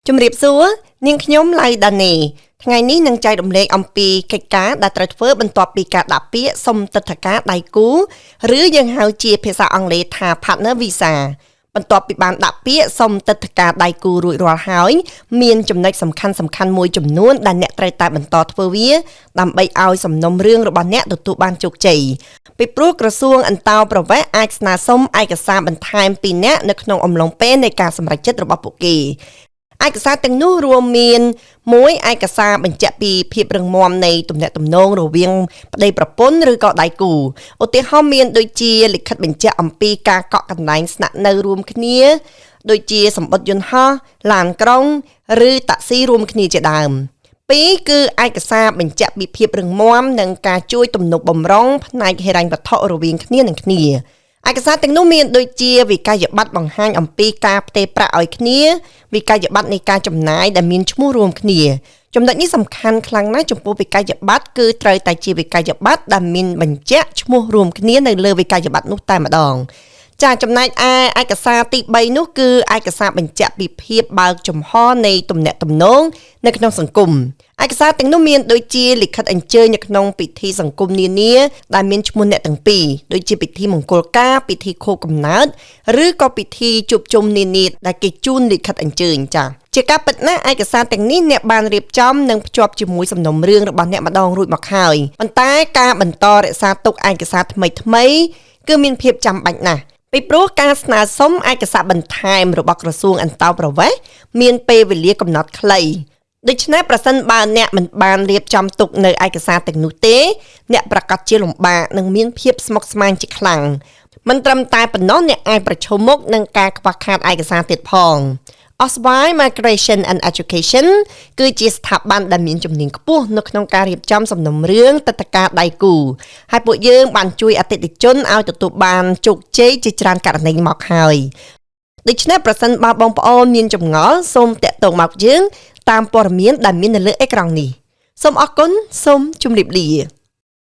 ជំរាបសួរនាងខ្ញុំឡៃដានីថ្ងៃនេះនឹងចែករំលែកអំពីកិច្ចការដែលត្រូវធ្វើបន្ទាប់ពីការដាក់ពាក្យសុំទិដ្ឋាការដៃគូឬយើងហៅជាភាសាអង់គ្លេសថា Partner Visa បន្ទាប់ពីបានដាក់ពាក្យសុំទិដ្ឋាការដៃគូរួចរាល់ហើយមានចំណុចសំខាន់មួយចំនួនដែលអ្នកត្រូវតែបន្តធ្វើវាដើម្បីឲ្យសំណុំរឿងរបស់អ្នកទទួលបានជោគជ័យពីព្រោះក្រសួងអន្តោប្រវេសន៍អាចស្នើសុំឯកសារបន្ថែមពីអ្នកនៅក្នុងអំឡុងពេលនៃការសម្រេចចិត្តរបស់ពួកគេឯកសារទាំងនោះរួមមាន1ឯកសារបញ្ជាក់ពីភាពរឹងមាំនៃទំនាក់ទំនងរវាងប្តីប្រពន្ធឬក៏ដៃគូឧទាហរណ៍មានដូចជាលិខិតបញ្ជាក់អំពីការកក់កន្លែងស្នាក់នៅរួមគ្នាដូចជាសម្បត្តិយន្តហោះឡានក្រុងឬតាក់ស៊ីរួមគ្នាជាដើម2គឺឯកសារបញ្ជាក់ពីភាពរឹងមាំនិងការជួយទំនុកបម្រុងផ្នែកហិរញ្ញវត្ថុរវាងគ្នានឹងគ្នាឯកសារទាំងនោះមានដូចជាវិក័យប័ត្របង្ហាញអំពីការផ្ទេរប្រាក់ឲ្យគ្នាវិក័យប័ត្រនៃការចំណាយដែលមានឈ្មោះរួមគ្នាចំណុចនេះសំខាន់ខ្លាំងណាស់ចំពោះវិក័យប័ត្រគឺត្រូវតែជាវិក័យប័ត្រដែលមានបញ្ជាក់ឈ្មោះរួមគ្នានៅលើវិក័យប័ត្រនោះតែម្ដងចាចំណែកឯកសារទី3នោះគឺឯកសារបញ្ជាក់ពីភាពបើកចំហនៃទំនាក់ទំនងនៅក្នុងសង្គមឯកសារទាំងនោះមានដូចជាលិខិតអញ្ជើញនៅក្នុងពិធីសង្គមនានាដែលមានឈ្មោះអ្នកទាំងពីរដូចជាពិធីមង្គលការពិធីខួបកំណើតឬក៏ពិធីជួបជុំនានាដែលគេជូនលិខិតអញ្ជើញចាជាការពិតណាស់ឯកសារទាំងនេះអ្នកបានរៀបចំនិងភ្ជាប់ជាមួយសំណុំរឿងរបស់អ្នកម្ដងរួចមកហើយប៉ុន្តែការបន្តរក្សាទុកឯកសារថ្មីគឺមានភាពចាំបាច់ណាស់ពីព្រោះការស្នើសុំឯកសារបន្ថែមរបស់ក្រសួងអន្តោប្រវេសន៍មានពេលវេលាកំណត់ខ្លីដូច្នេះប្រសិនបើអ្នកមិនបានរៀបចំទុកនៅឯកសារទាំងនោះទេអ្នកប្រកាសជាលំបាកនិងមានភាពស្មុគស្មាញជាខ្លាំងមិនត្រឹមតែប៉ុណ្ណោះអ្នកអាចប្រឈមមុខនឹងការខ្វះខាតឯកសារទៀតផងOswai Migration and Education គឺជាស្ថាប័នដែលមានជំនាញខ្ពស់នៅក្នុងការរៀបចំសំណុំរឿងទិដ្ឋាការដៃគូហើយពួកយើងបានជួយអតិថិជនឲ្យទទួលបានជោគជ័យជាច្រើនករណីមកហើយដូច្នេះប្រសិនបើបងប្អូនមានចម្ងល់សូមតាក់ទងមកយើងតាមព័ត៌មានដែលមាននៅលើអេក្រង់នេះសូមអរគុណសូមជម្រាបលា